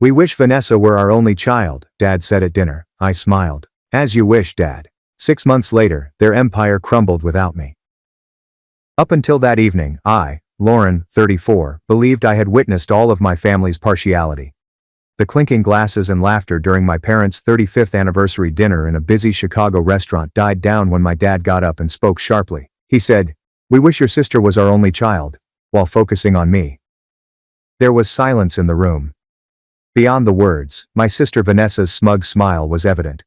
"We wish Vanessa were our only child," Dad said at dinner. I smiled. "As you wish, Dad." 6 months later, their empire crumbled without me. Up until that evening, I, Lauren, 34, believed I had witnessed all of my family's partiality. The clinking glasses and laughter during my parents' 35th anniversary dinner in a busy Chicago restaurant died down when my dad got up and spoke sharply. He said, "We wish your sister was our only child," while focusing on me. There was silence in the room. Beyond the words, my sister Vanessa's smug smile was evident.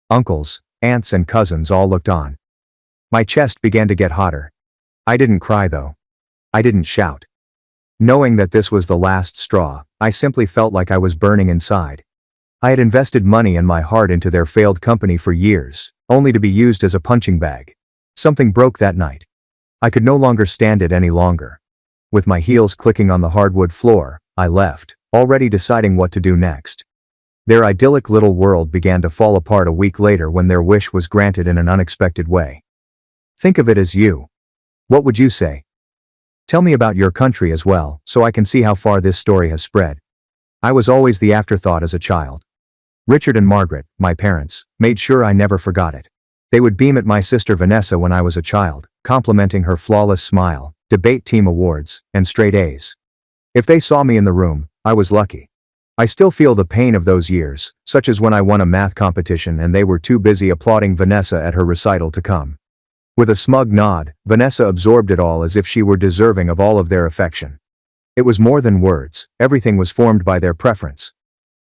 Uncles, aunts and cousins all looked on. My chest began to get hotter. I didn't cry though. I didn't shout. Knowing that this was the last straw, I simply felt like I was burning inside. I had invested money and my heart into their failed company for years, only to be used as a punching bag. Something broke that night. I could no longer stand it any longer. With my heels clicking on the hardwood floor, I left, already deciding what to do next. Their idyllic little world began to fall apart a week later when their wish was granted in an unexpected way. Think of it as you. What would you say? Tell me about your country as well, so I can see how far this story has spread. I was always the afterthought as a child. Richard and Margaret, my parents, made sure I never forgot it. They would beam at my sister Vanessa when I was a child, complimenting her flawless smile, debate team awards, and straight A's. If they saw me in the room, I was lucky. I still feel the pain of those years, such as when I won a math competition and they were too busy applauding Vanessa at her recital to come. With a smug nod, Vanessa absorbed it all as if she were deserving of all of their affection. It was more than words, everything was formed by their preference.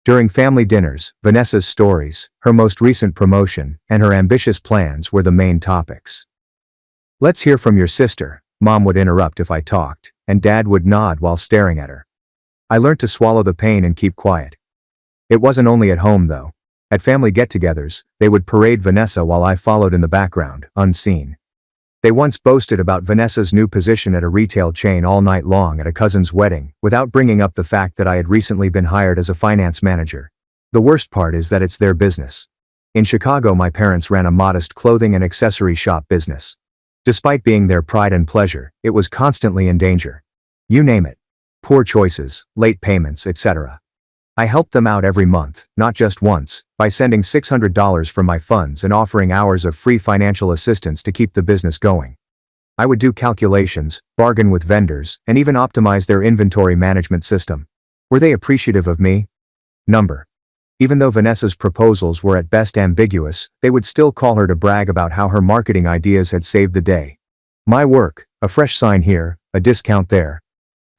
During family dinners, Vanessa's stories, her most recent promotion, and her ambitious plans were the main topics. "Let's hear from your sister," Mom would interrupt if I talked, and Dad would nod while staring at her. I learned to swallow the pain and keep quiet. It wasn't only at home though. At family get-togethers, they would parade Vanessa while I followed in the background, unseen. They once boasted about Vanessa's new position at a retail chain all night long at a cousin's wedding, without bringing up the fact that I had recently been hired as a finance manager. The worst part is that it's their business. In Chicago, my parents ran a modest clothing and accessory shop business. Despite being their pride and pleasure, it was constantly in danger. You name it. Poor choices, late payments, etc. I helped them out every month, not just once, by sending $600 from my funds and offering hours of free financial assistance to keep the business going. I would do calculations, bargain with vendors, and even optimize their inventory management system. Were they appreciative of me? Number. Even though Vanessa's proposals were at best ambiguous, they would still call her to brag about how her marketing ideas had saved the day. My work, a fresh sign here, a discount there.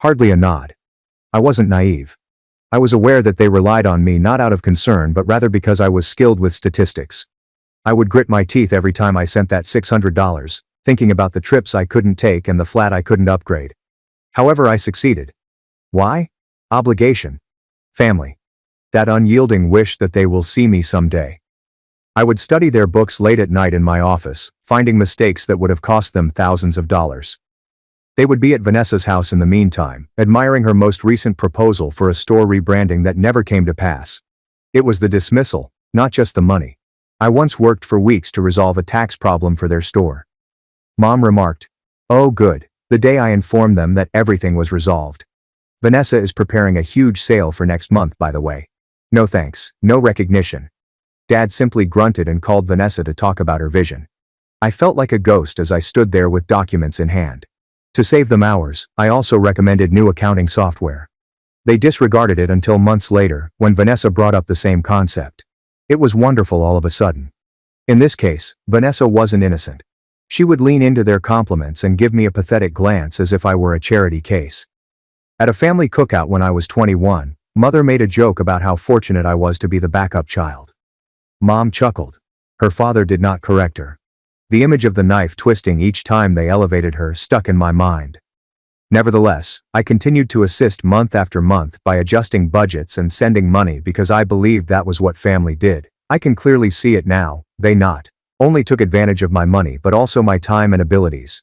Hardly a nod. I wasn't naive. I was aware that they relied on me not out of concern but rather because I was skilled with statistics. I would grit my teeth every time I sent that $600, thinking about the trips I couldn't take and the flat I couldn't upgrade. However, I succeeded. Why? Obligation. Family. That unyielding wish that they will see me someday. I would study their books late at night in my office, finding mistakes that would have cost them thousands of dollars. They would be at Vanessa's house in the meantime, admiring her most recent proposal for a store rebranding that never came to pass. It was the dismissal, not just the money. I once worked for weeks to resolve a tax problem for their store. Mom remarked, "Oh good," the day I informed them that everything was resolved. "Vanessa is preparing a huge sale for next month, by the way. No thanks, no recognition." Dad simply grunted and called Vanessa to talk about her vision. I felt like a ghost as I stood there with documents in hand. To save them hours, I also recommended new accounting software. They disregarded it until months later, when Vanessa brought up the same concept. It was wonderful all of a sudden. In this case, Vanessa wasn't innocent. She would lean into their compliments and give me a pathetic glance as if I were a charity case. At a family cookout when I was 21, Mother made a joke about how fortunate I was to be the backup child. Mom chuckled. Her father did not correct her. The image of the knife twisting each time they elevated her stuck in my mind. Nevertheless, I continued to assist month after month by adjusting budgets and sending money because I believed that was what family did. I can clearly see it now, they not only took advantage of my money but also my time and abilities.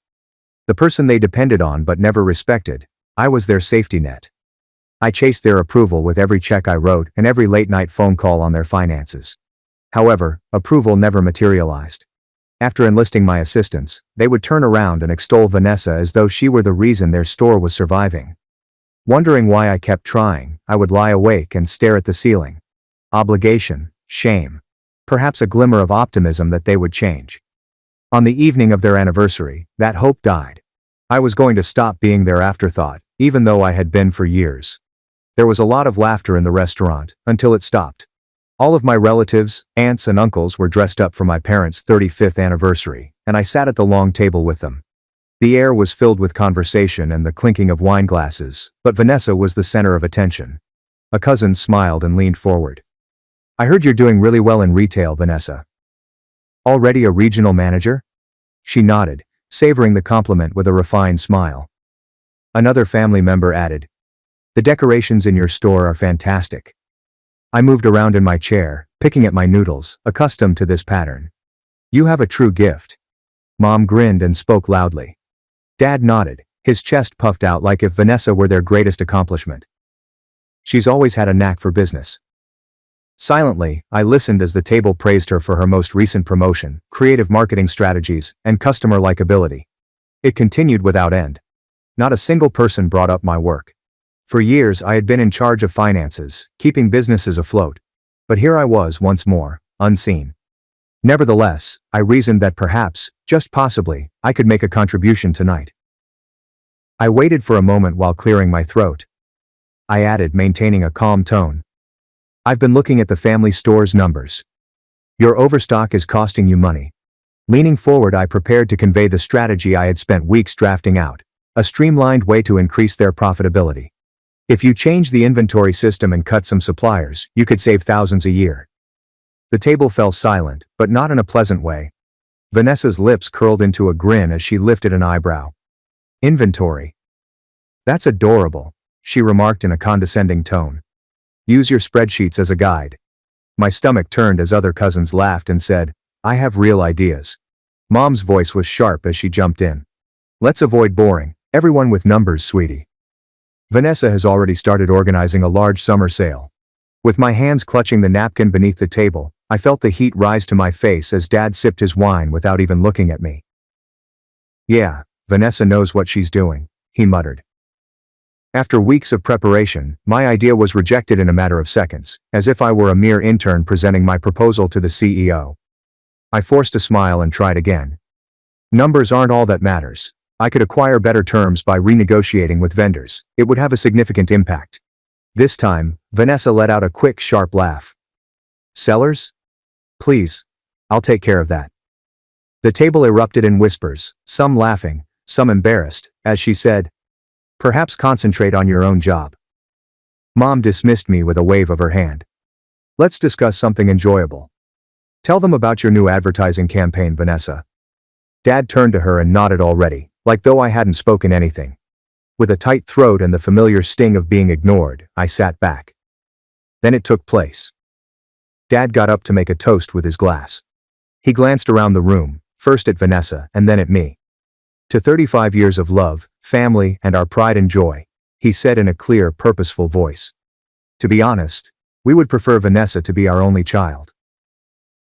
The person they depended on but never respected, I was their safety net. I chased their approval with every check I wrote and every late-night phone call on their finances. However, approval never materialized. After enlisting my assistance, they would turn around and extol Vanessa as though she were the reason their store was surviving. Wondering why I kept trying, I would lie awake and stare at the ceiling. Obligation, shame. Perhaps a glimmer of optimism that they would change. On the evening of their anniversary, that hope died. I was going to stop being their afterthought, even though I had been for years. There was a lot of laughter in the restaurant, until it stopped. All of my relatives, aunts and uncles were dressed up for my parents' 35th anniversary, and I sat at the long table with them. The air was filled with conversation and the clinking of wine glasses, but Vanessa was the center of attention. A cousin smiled and leaned forward. "I heard you're doing really well in retail, Vanessa. Already a regional manager?" She nodded, savoring the compliment with a refined smile. Another family member added, "The decorations in your store are fantastic." I moved around in my chair, picking at my noodles, accustomed to this pattern. "You have a true gift." Mom grinned and spoke loudly. Dad nodded, his chest puffed out like if Vanessa were their greatest accomplishment. "She's always had a knack for business." Silently, I listened as the table praised her for her most recent promotion, creative marketing strategies, and customer likability. It continued without end. Not a single person brought up my work. For years I had been in charge of finances, keeping businesses afloat. But here I was once more, unseen. Nevertheless, I reasoned that perhaps, just possibly, I could make a contribution tonight. I waited for a moment while clearing my throat. I added, maintaining a calm tone. "I've been looking at the family store's numbers. Your overstock is costing you money." Leaning forward, I prepared to convey the strategy I had spent weeks drafting out, a streamlined way to increase their profitability. If you change the inventory system and cut some suppliers, you could save thousands a year. The table fell silent, but not in a pleasant way. Vanessa's lips curled into a grin as she lifted an eyebrow. "Inventory? That's adorable," she remarked in a condescending tone. "Use your spreadsheets as a guide." My stomach turned as other cousins laughed and said, "I have real ideas." Mom's voice was sharp as she jumped in. "Let's avoid boring everyone with numbers, sweetie. Vanessa has already started organizing a large summer sale." With my hands clutching the napkin beneath the table, I felt the heat rise to my face as Dad sipped his wine without even looking at me. "Yeah, Vanessa knows what she's doing," he muttered. After weeks of preparation, my idea was rejected in a matter of seconds, as if I were a mere intern presenting my proposal to the CEO. I forced a smile and tried again. "Numbers aren't all that matters. I could acquire better terms by renegotiating with vendors. It would have a significant impact." This time, Vanessa let out a quick, sharp laugh. "Sellers? Please. I'll take care of that." The table erupted in whispers, some laughing, some embarrassed, as she said, "Perhaps concentrate on your own job." Mom dismissed me with a wave of her hand. "Let's discuss something enjoyable. Tell them about your new advertising campaign, Vanessa." Dad turned to her and nodded already, like though I hadn't spoken anything. With a tight throat and the familiar sting of being ignored, I sat back. Then it took place. Dad got up to make a toast with his glass. He glanced around the room, first at Vanessa and then at me. "To 35 years of love, family, and our pride and joy," he said in a clear, purposeful voice. "To be honest, we would prefer Vanessa to be our only child."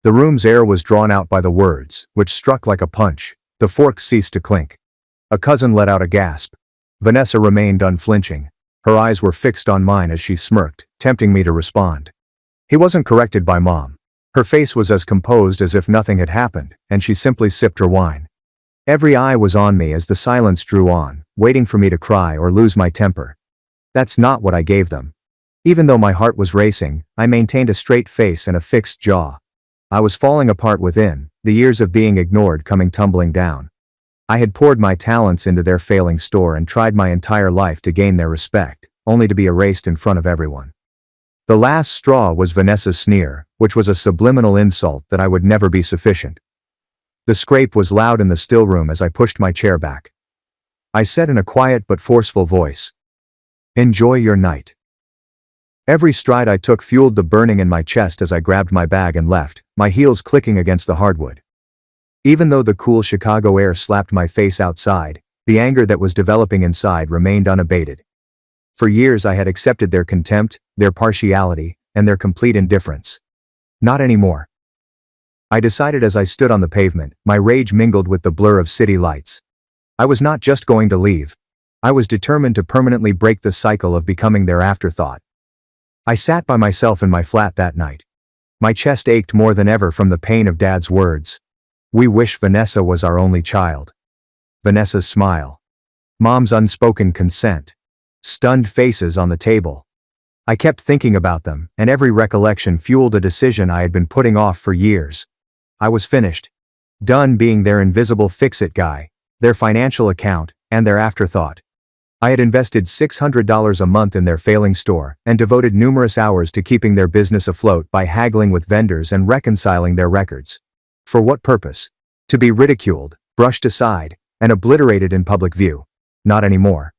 The room's air was drawn out by the words, which struck like a punch. The forks ceased to clink. A cousin let out a gasp. Vanessa remained unflinching. Her eyes were fixed on mine as she smirked, tempting me to respond. He wasn't corrected by Mom. Her face was as composed as if nothing had happened, and she simply sipped her wine. Every eye was on me as the silence drew on, waiting for me to cry or lose my temper. That's not what I gave them. Even though my heart was racing, I maintained a straight face and a fixed jaw. I was falling apart within, the years of being ignored coming tumbling down. I had poured my talents into their failing store and tried my entire life to gain their respect, only to be erased in front of everyone. The last straw was Vanessa's sneer, which was a subliminal insult that I would never be sufficient. The scrape was loud in the still room as I pushed my chair back. I said in a quiet but forceful voice, "Enjoy your night." Every stride I took fueled the burning in my chest as I grabbed my bag and left, my heels clicking against the hardwood. Even though the cool Chicago air slapped my face outside, the anger that was developing inside remained unabated. For years I had accepted their contempt, their partiality, and their complete indifference. Not anymore. I decided as I stood on the pavement, my rage mingled with the blur of city lights. I was not just going to leave. I was determined to permanently break the cycle of becoming their afterthought. I sat by myself in my flat that night. My chest ached more than ever from the pain of Dad's words. We wish Vanessa was our only child. Vanessa's smile. Mom's unspoken consent. Stunned faces on the table. I kept thinking about them, and every recollection fueled a decision I had been putting off for years. I was finished. Done being their invisible fix-it guy, their financial account, and their afterthought. I had invested $600 a month in their failing store and devoted numerous hours to keeping their business afloat by haggling with vendors and reconciling their records. For what purpose? To be ridiculed, brushed aside, and obliterated in public view. Not anymore.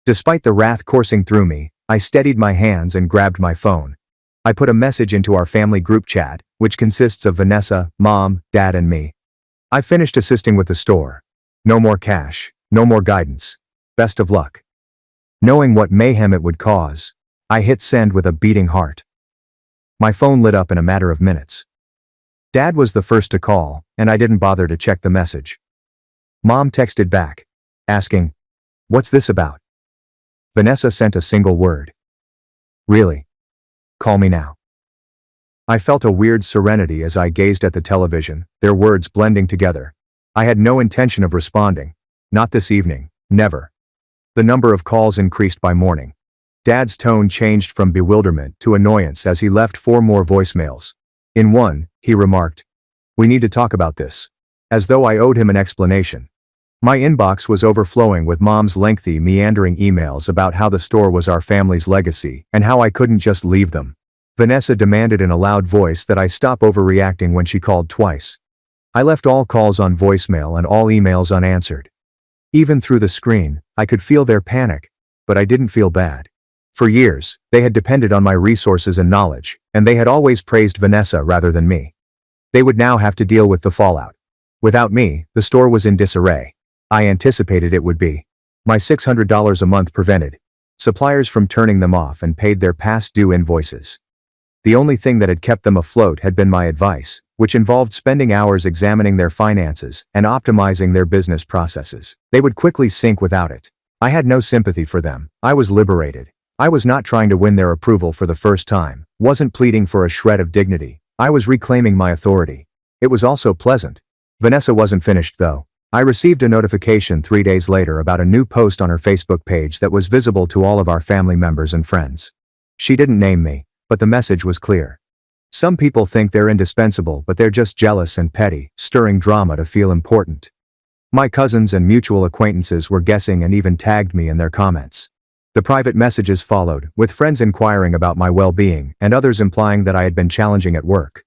Despite the wrath coursing through me, I steadied my hands and grabbed my phone. I put a message into our family group chat, which consists of Vanessa, Mom, Dad, and me. I finished assisting with the store. No more cash, no more guidance. Best of luck. Knowing what mayhem it would cause, I hit send with a beating heart. My phone lit up in a matter of minutes. Dad was the first to call, and I didn't bother to check the message. Mom texted back, asking, "What's this about?" Vanessa sent a single word. "Really? Call me now." I felt a weird serenity as I gazed at the television, their words blending together. I had no intention of responding. Not this evening, never. The number of calls increased by morning. Dad's tone changed from bewilderment to annoyance as he left 4 more voicemails. In one, he remarked, "We need to talk about this." As though I owed him an explanation. My inbox was overflowing with Mom's lengthy, meandering emails about how the store was our family's legacy and how I couldn't just leave them. Vanessa demanded in a loud voice that I stop overreacting when she called twice. I left all calls on voicemail and all emails unanswered. Even through the screen, I could feel their panic, but I didn't feel bad. For years, they had depended on my resources and knowledge, and they had always praised Vanessa rather than me. They would now have to deal with the fallout. Without me, the store was in disarray. I anticipated it would be. My $600 a month prevented suppliers from turning them off and paid their past due invoices. The only thing that had kept them afloat had been my advice, which involved spending hours examining their finances and optimizing their business processes. They would quickly sink without it. I had no sympathy for them. I was liberated. I was not trying to win their approval for the first time, wasn't pleading for a shred of dignity. I was reclaiming my authority. It was also pleasant. Vanessa wasn't finished though. I received a notification 3 days later about a new post on her Facebook page that was visible to all of our family members and friends. She didn't name me, but the message was clear. Some people think they're indispensable, but they're just jealous and petty, stirring drama to feel important. My cousins and mutual acquaintances were guessing and even tagged me in their comments. The private messages followed, with friends inquiring about my well-being and others implying that I had been challenging at work.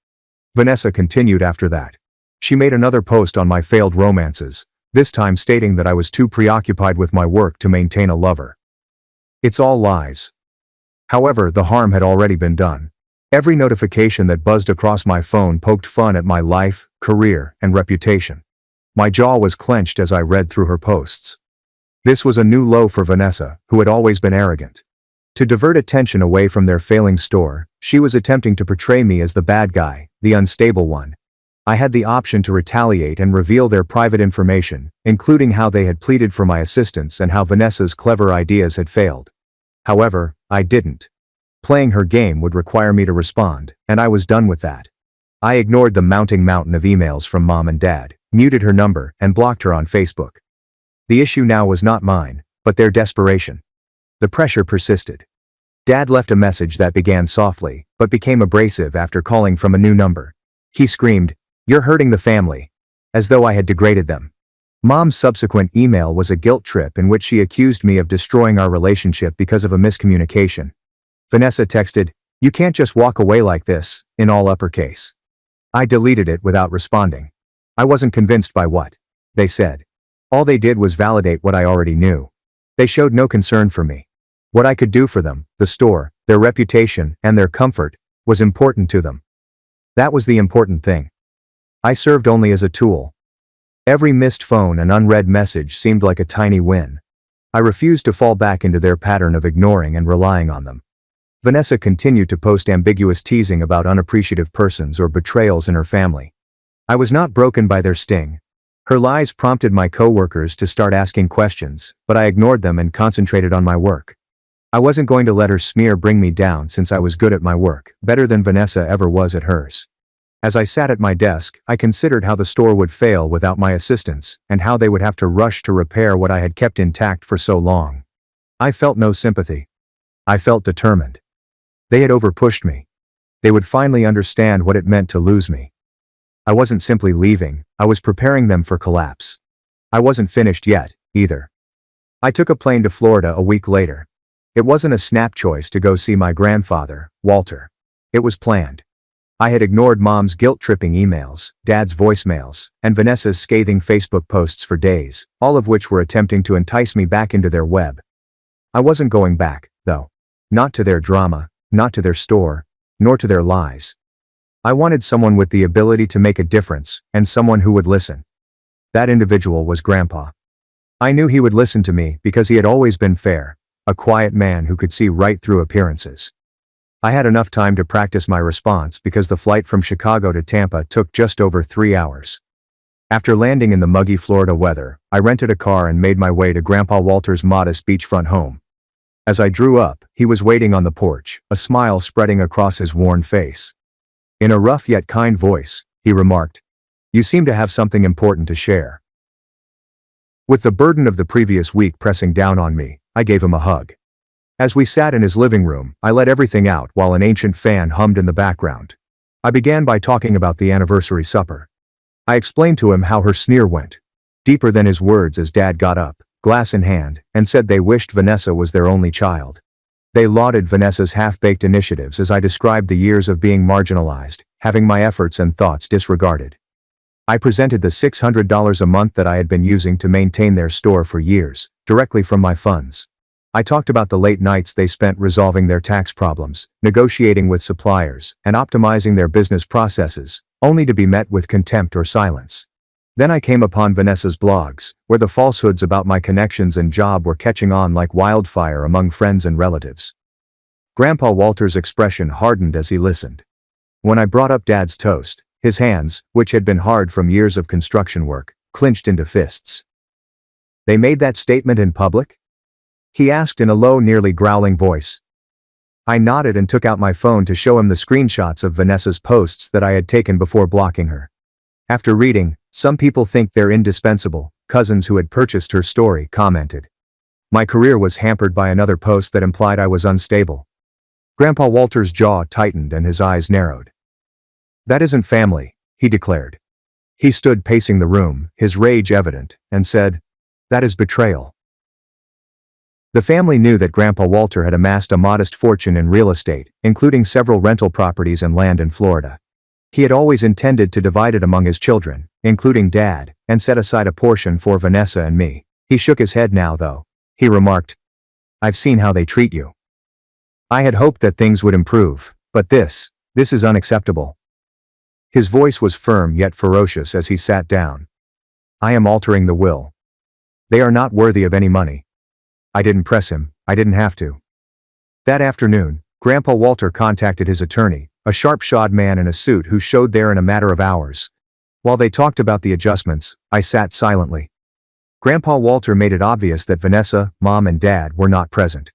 Vanessa continued after that. She made another post on my failed romances, this time stating that I was too preoccupied with my work to maintain a lover. It's all lies. However, the harm had already been done. Every notification that buzzed across my phone poked fun at my life, career, and reputation. My jaw was clenched as I read through her posts. This was a new low for Vanessa, who had always been arrogant. To divert attention away from their failing store, she was attempting to portray me as the bad guy, the unstable one. I had the option to retaliate and reveal their private information, including how they had pleaded for my assistance and how Vanessa's clever ideas had failed. However, I didn't. Playing her game would require me to respond, and I was done with that. I ignored the mounting mountain of emails from Mom and Dad, muted her number, and blocked her on Facebook. The issue now was not mine, but their desperation. The pressure persisted. Dad left a message that began softly, but became abrasive after calling from a new number. He screamed, "You're hurting the family," as though I had degraded them. Mom's subsequent email was a guilt trip in which she accused me of destroying our relationship because of a miscommunication. Vanessa texted, "You can't just walk away like this," in all uppercase. I deleted it without responding. I wasn't convinced by what they said. All they did was validate what I already knew. They showed no concern for me. What I could do for them, the store, their reputation, and their comfort, was important to them. That was the important thing. I served only as a tool. Every missed phone and unread message seemed like a tiny win. I refused to fall back into their pattern of ignoring and relying on them. Vanessa continued to post ambiguous teasing about unappreciative persons or betrayals in her family. I was not broken by their sting. Her lies prompted my coworkers to start asking questions, but I ignored them and concentrated on my work. I wasn't going to let her smear bring me down since I was good at my work, better than Vanessa ever was at hers. As I sat at my desk, I considered how the store would fail without my assistance, and how they would have to rush to repair what I had kept intact for so long. I felt no sympathy. I felt determined. They had overpushed me. They would finally understand what it meant to lose me. I wasn't simply leaving, I was preparing them for collapse. I wasn't finished yet, either. I took a plane to Florida a week later. It wasn't a snap choice to go see my grandfather, Walter. It was planned. I had ignored Mom's guilt-tripping emails, Dad's voicemails, and Vanessa's scathing Facebook posts for days, all of which were attempting to entice me back into their web. I wasn't going back, though. Not to their drama, not to their store, nor to their lies. I wanted someone with the ability to make a difference, and someone who would listen. That individual was Grandpa. I knew he would listen to me because he had always been fair, a quiet man who could see right through appearances. I had enough time to practice my response because the flight from Chicago to Tampa took just over 3 hours. After landing in the muggy Florida weather, I rented a car and made my way to Grandpa Walter's modest beachfront home. As I drew up, he was waiting on the porch, a smile spreading across his worn face. In a rough yet kind voice, he remarked, "You seem to have something important to share." With the burden of the previous week pressing down on me, I gave him a hug. As we sat in his living room, I let everything out while an ancient fan hummed in the background. I began by talking about the anniversary supper. I explained to him how her sneer went deeper than his words as Dad got up, glass in hand, and said they wished Vanessa was their only child. They lauded Vanessa's half-baked initiatives as I described the years of being marginalized, having my efforts and thoughts disregarded. I presented the $600 a month that I had been using to maintain their store for years, directly from my funds. I talked about the late nights they spent resolving their tax problems, negotiating with suppliers, and optimizing their business processes, only to be met with contempt or silence. Then I came upon Vanessa's blogs, where the falsehoods about my connections and job were catching on like wildfire among friends and relatives. Grandpa Walter's expression hardened as he listened. When I brought up Dad's toast, his hands, which had been hard from years of construction work, clenched into fists. "They made that statement in public?" he asked in a low, nearly growling voice. I nodded and took out my phone to show him the screenshots of Vanessa's posts that I had taken before blocking her. After reading, "Some people think they're indispensable," cousins who had purchased her story commented. My career was hampered by another post that implied I was unstable. Grandpa Walter's jaw tightened and his eyes narrowed. "That isn't family," he declared. He stood pacing the room, his rage evident, and said, "That is betrayal." The family knew that Grandpa Walter had amassed a modest fortune in real estate, including several rental properties and land in Florida. He had always intended to divide it among his children, including Dad, and set aside a portion for Vanessa and me. He shook his head now, though. He remarked, "I've seen how they treat you. I had hoped that things would improve, but this is unacceptable." His voice was firm yet ferocious as he sat down. "I am altering the will. They are not worthy of any money." I didn't press him, I didn't have to. That afternoon, Grandpa Walter contacted his attorney, a sharp-shod man in a suit who showed there in a matter of hours. While they talked about the adjustments, I sat silently. Grandpa Walter made it obvious that Vanessa, Mom and Dad were not present.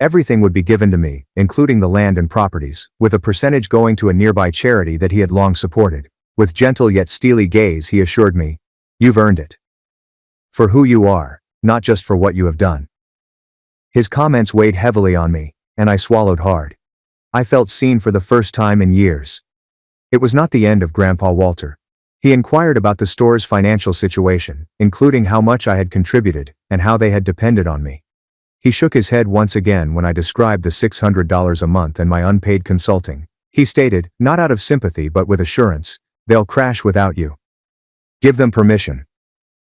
Everything would be given to me, including the land and properties, with a percentage going to a nearby charity that he had long supported. With gentle yet steely gaze he assured me, "You've earned it. For who you are, not just for what you have done." His comments weighed heavily on me, and I swallowed hard. I felt seen for the first time in years. It was not the end of Grandpa Walter. He inquired about the store's financial situation, including how much I had contributed, and how they had depended on me. He shook his head once again when I described the $600 a month and my unpaid consulting. He stated, not out of sympathy but with assurance, "They'll crash without you. Give them permission."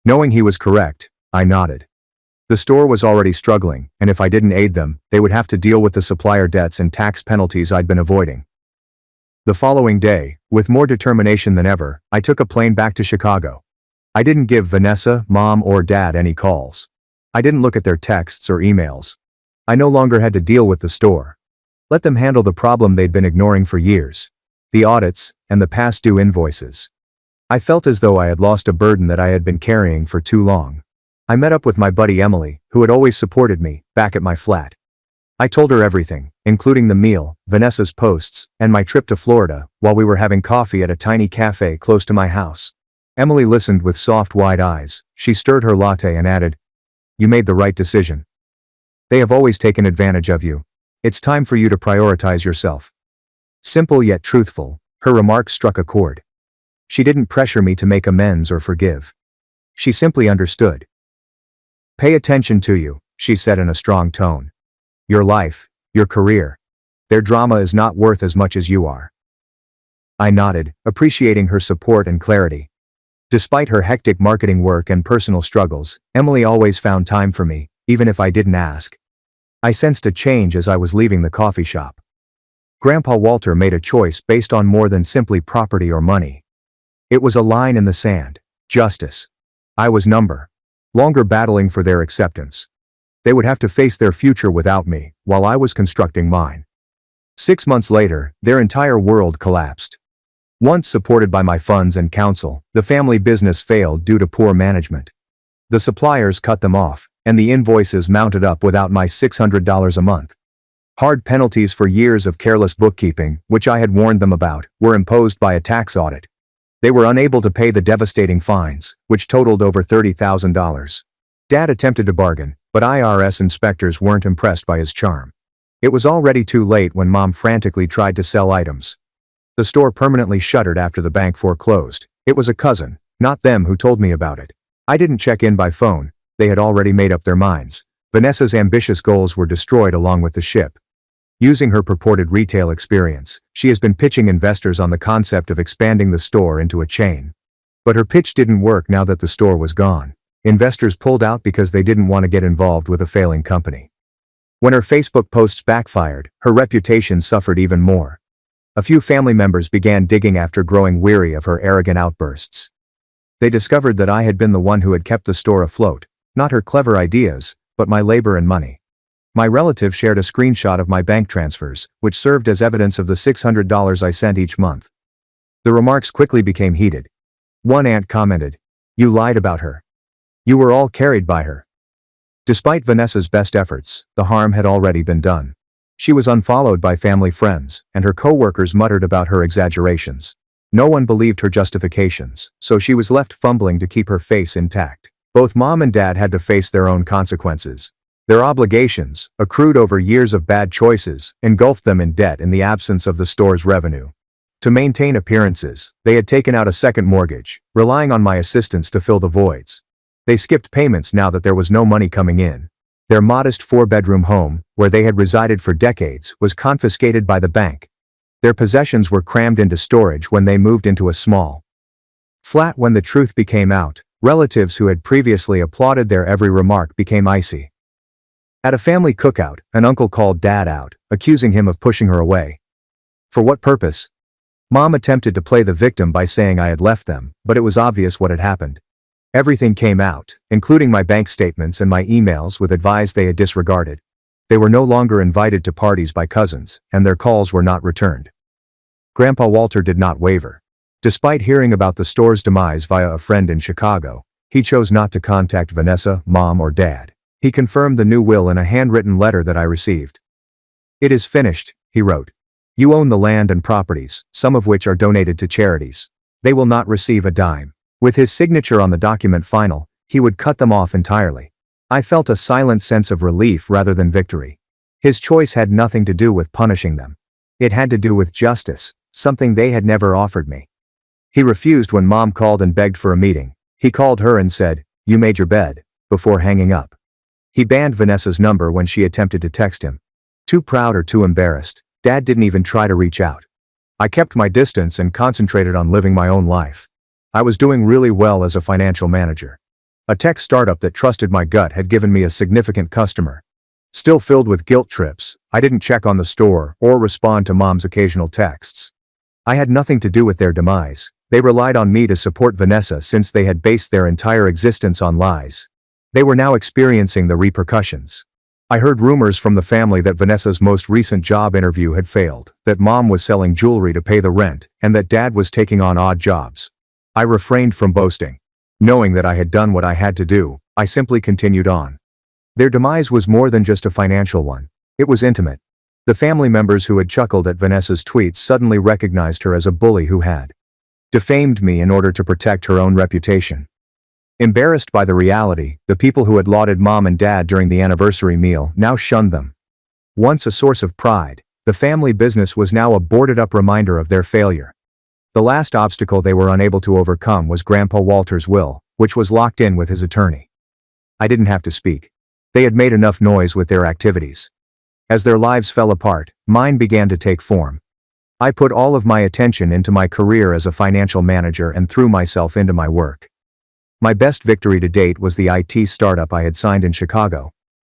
Knowing he was correct, I nodded. The store was already struggling, and if I didn't aid them, they would have to deal with the supplier debts and tax penalties I'd been avoiding. The following day, with more determination than ever, I took a plane back to Chicago. I didn't give Vanessa, Mom or Dad any calls. I didn't look at their texts or emails. I no longer had to deal with the store. Let them handle the problem they'd been ignoring for years. The audits, and the past due invoices. I felt as though I had lost a burden that I had been carrying for too long. I met up with my buddy Emily, who had always supported me, back at my flat. I told her everything, including the meal, Vanessa's posts, and my trip to Florida, while we were having coffee at a tiny cafe close to my house. Emily listened with soft, wide eyes. She stirred her latte and added, "You made the right decision. They have always taken advantage of you. It's time for you to prioritize yourself." Simple yet truthful, her remarks struck a chord. She didn't pressure me to make amends or forgive. She simply understood. "Pay attention to you," she said in a strong tone. "Your life, your career. Their drama is not worth as much as you are." I nodded, appreciating her support and clarity. Despite her hectic marketing work and personal struggles, Emily always found time for me, even if I didn't ask. I sensed a change as I was leaving the coffee shop. Grandpa Walter made a choice based on more than simply property or money. It was a line in the sand. Justice. I was number longer battling for their acceptance. They would have to face their future without me, while I was constructing mine. 6 months later, their entire world collapsed. Once supported by my funds and counsel, the family business failed due to poor management. The suppliers cut them off, and the invoices mounted up without my $600 a month. Hard penalties for years of careless bookkeeping, which I had warned them about, were imposed by a tax audit. They were unable to pay the devastating fines, which totaled over $30,000. Dad attempted to bargain, but IRS inspectors weren't impressed by his charm. It was already too late when Mom frantically tried to sell items. The store permanently shuttered after the bank foreclosed. It was a cousin, not them, who told me about it. I didn't check in by phone. They had already made up their minds. Vanessa's ambitious goals were destroyed along with the ship. Using her purported retail experience, she has been pitching investors on the concept of expanding the store into a chain. But her pitch didn't work now that the store was gone. Investors pulled out because they didn't want to get involved with a failing company. When her Facebook posts backfired, her reputation suffered even more. A few family members began digging after growing weary of her arrogant outbursts. They discovered that I had been the one who had kept the store afloat, not her clever ideas, but my labor and money. My relative shared a screenshot of my bank transfers, which served as evidence of the $600 I sent each month. The remarks quickly became heated. One aunt commented, "You lied about her. You were all carried by her." Despite Vanessa's best efforts, the harm had already been done. She was unfollowed by family friends, and her co-workers muttered about her exaggerations. No one believed her justifications, so she was left fumbling to keep her face intact. Both Mom and Dad had to face their own consequences. Their obligations, accrued over years of bad choices, engulfed them in debt in the absence of the store's revenue. To maintain appearances, they had taken out a second mortgage, relying on my assistance to fill the voids. They skipped payments now that there was no money coming in. Their modest 4-bedroom home, where they had resided for decades, was confiscated by the bank. Their possessions were crammed into storage when they moved into a small flat. When the truth became out, relatives who had previously applauded their every remark became icy. At a family cookout, an uncle called Dad out, accusing him of pushing her away. For what purpose? Mom attempted to play the victim by saying I had left them, but it was obvious what had happened. Everything came out, including my bank statements and my emails with advice they had disregarded. They were no longer invited to parties by cousins, and their calls were not returned. Grandpa Walter did not waver. Despite hearing about the store's demise via a friend in Chicago, he chose not to contact Vanessa, Mom, or Dad. He confirmed the new will in a handwritten letter that I received. "It is finished," he wrote. "You own the land and properties, some of which are donated to charities. They will not receive a dime." With his signature on the document final, he would cut them off entirely. I felt a silent sense of relief rather than victory. His choice had nothing to do with punishing them. It had to do with justice, something they had never offered me. He refused when Mom called and begged for a meeting. He called her and said, "You made your bed," before hanging up. He banned Vanessa's number when she attempted to text him. Too proud or too embarrassed, Dad didn't even try to reach out. I kept my distance and concentrated on living my own life. I was doing really well as a financial manager. A tech startup that trusted my gut had given me a significant customer. Still filled with guilt trips, I didn't check on the store or respond to Mom's occasional texts. I had nothing to do with their demise. They relied on me to support Vanessa since they had based their entire existence on lies. They were now experiencing the repercussions. I heard rumors from the family that Vanessa's most recent job interview had failed, that Mom was selling jewelry to pay the rent, and that Dad was taking on odd jobs. I refrained from boasting. Knowing that I had done what I had to do, I simply continued on. Their demise was more than just a financial one. It was intimate. The family members who had chuckled at Vanessa's tweets suddenly recognized her as a bully who had defamed me in order to protect her own reputation. Embarrassed by the reality, the people who had lauded Mom and Dad during the anniversary meal now shunned them. Once a source of pride, the family business was now a boarded-up reminder of their failure. The last obstacle they were unable to overcome was Grandpa Walter's will, which was locked in with his attorney. I didn't have to speak. They had made enough noise with their activities. As their lives fell apart, mine began to take form. I put all of my attention into my career as a financial manager and threw myself into my work. My best victory to date was the IT startup I had signed in Chicago.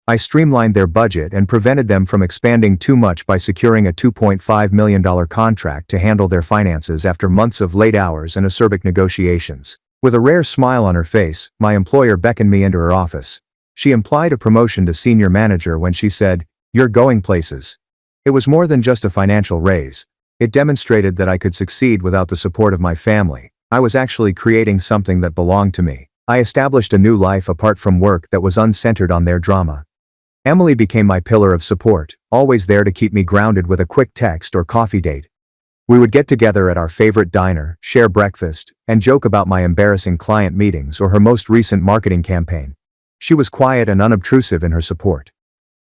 I streamlined their budget and prevented them from expanding too much by securing a $2.5 million contract to handle their finances after months of late hours and acerbic negotiations. With a rare smile on her face, my employer beckoned me into her office. She implied a promotion to senior manager when she said, "You're going places." It was more than just a financial raise. It demonstrated that I could succeed without the support of my family. I was actually creating something that belonged to me. I established a new life apart from work that was uncentered on their drama. Emily became my pillar of support, always there to keep me grounded with a quick text or coffee date. We would get together at our favorite diner, share breakfast, and joke about my embarrassing client meetings or her most recent marketing campaign. She was quiet and unobtrusive in her support.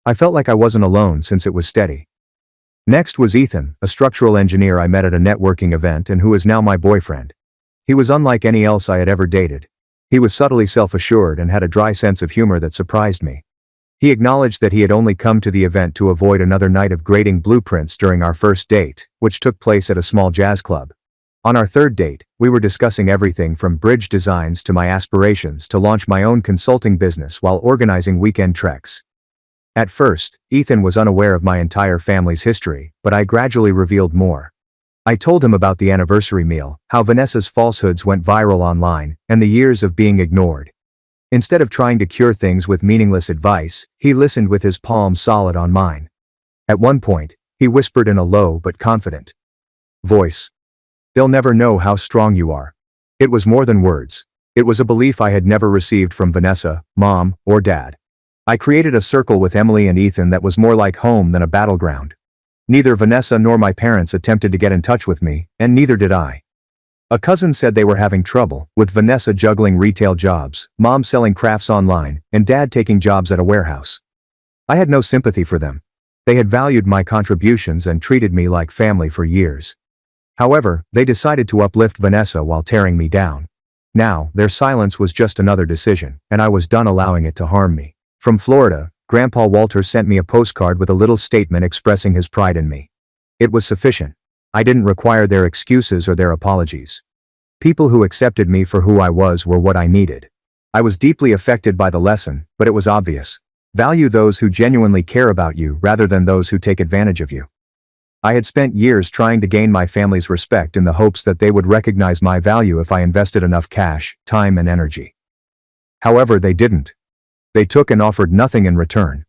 I felt like I wasn't alone since it was steady. Next was Ethan, a structural engineer I met at a networking event and who is now my boyfriend. He was unlike any else I had ever dated. He was subtly self-assured and had a dry sense of humor that surprised me. He acknowledged that he had only come to the event to avoid another night of grading blueprints during our first date, which took place at a small jazz club. On our third date, we were discussing everything from bridge designs to my aspirations to launch my own consulting business while organizing weekend treks. At first, Ethan was unaware of my entire family's history, but I gradually revealed more. I told him about the anniversary meal, how Vanessa's falsehoods went viral online, and the years of being ignored. Instead of trying to cure things with meaningless advice, he listened with his palm solid on mine. At one point, he whispered in a low but confident voice, "They'll never know how strong you are." It was more than words. It was a belief I had never received from Vanessa, Mom, or Dad. I created a circle with Emily and Ethan that was more like home than a battleground. Neither Vanessa nor my parents attempted to get in touch with me, and neither did I. A cousin said they were having trouble, with Vanessa juggling retail jobs, Mom selling crafts online, and Dad taking jobs at a warehouse. I had no sympathy for them. They had valued my contributions and treated me like family for years. However, they decided to uplift Vanessa while tearing me down. Now, their silence was just another decision, and I was done allowing it to harm me. From Florida, Grandpa Walter sent me a postcard with a little statement expressing his pride in me. It was sufficient. I didn't require their excuses or their apologies. People who accepted me for who I was were what I needed. I was deeply affected by the lesson, but it was obvious. Value those who genuinely care about you rather than those who take advantage of you. I had spent years trying to gain my family's respect in the hopes that they would recognize my value if I invested enough cash, time, and energy. However, they didn't. They took and offered nothing in return.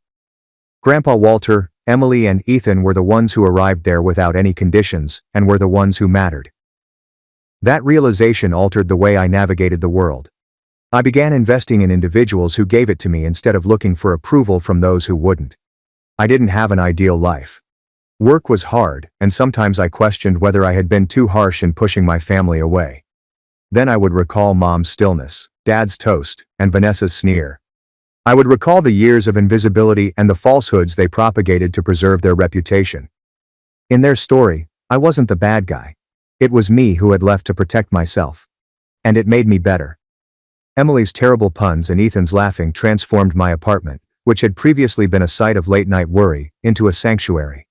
Grandpa Walter, Emily, and Ethan were the ones who arrived there without any conditions, and were the ones who mattered. That realization altered the way I navigated the world. I began investing in individuals who gave it to me instead of looking for approval from those who wouldn't. I didn't have an ideal life. Work was hard, and sometimes I questioned whether I had been too harsh in pushing my family away. Then I would recall Mom's stillness, Dad's toast, and Vanessa's sneer. I would recall the years of invisibility and the falsehoods they propagated to preserve their reputation. In their story, I wasn't the bad guy. It was me who had left to protect myself. And it made me better. Emily's terrible puns and Ethan's laughing transformed my apartment, which had previously been a site of late-night worry, into a sanctuary.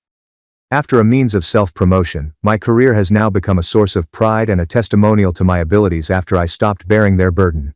After a means of self-promotion, my career has now become a source of pride and a testimonial to my abilities after I stopped bearing their burden.